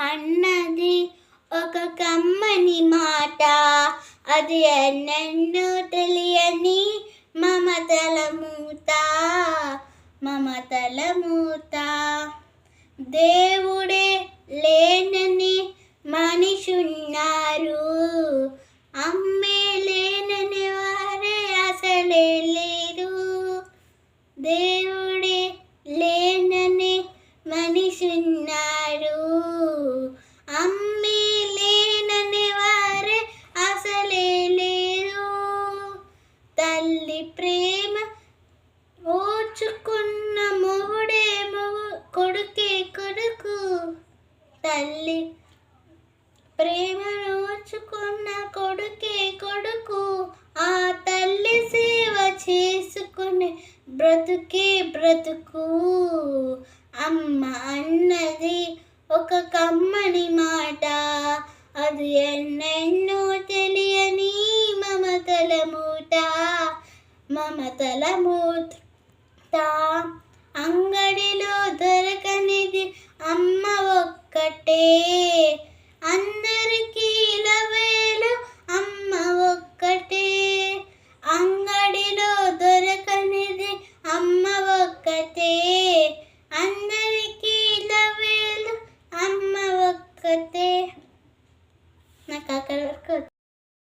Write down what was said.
అన్నది ఒక కమ్మని మాట, అది ఎన్నెన్నో తెలియని మమతల మూత, మమతల మూత. దేవుడే లేనని మనిషున్నారు, అమ్మే లేనని వారే అసలే లేరు. దేవుడే లేనని మనిషున్నారు, అమ్మే లేనని వారే అసలే లేరు. తల్లి ప్రేమ ఓచుకున్న మొగుడే కొడుకే కొడుకు, తల్లి ప్రేమను ఓచుకున్న కొడుకే కొడుకు, ఆ తల్లి సేవ చేసుకునే బ్రతుకే బ్రతుకు. అమ్మ అన్నది ఒక కమ్మని మాట, అది ఎన్నెన్నో తెలియని మమతల మూట, మమతల మూత. అంగడిలో దొరకనిది అమ్మ ఒక్కటే, అందరికీ ఇలవేలు అమ్మ ఒక్కటే. అంగడిలో దొరకనిది అమ్మ ఒక్కటే,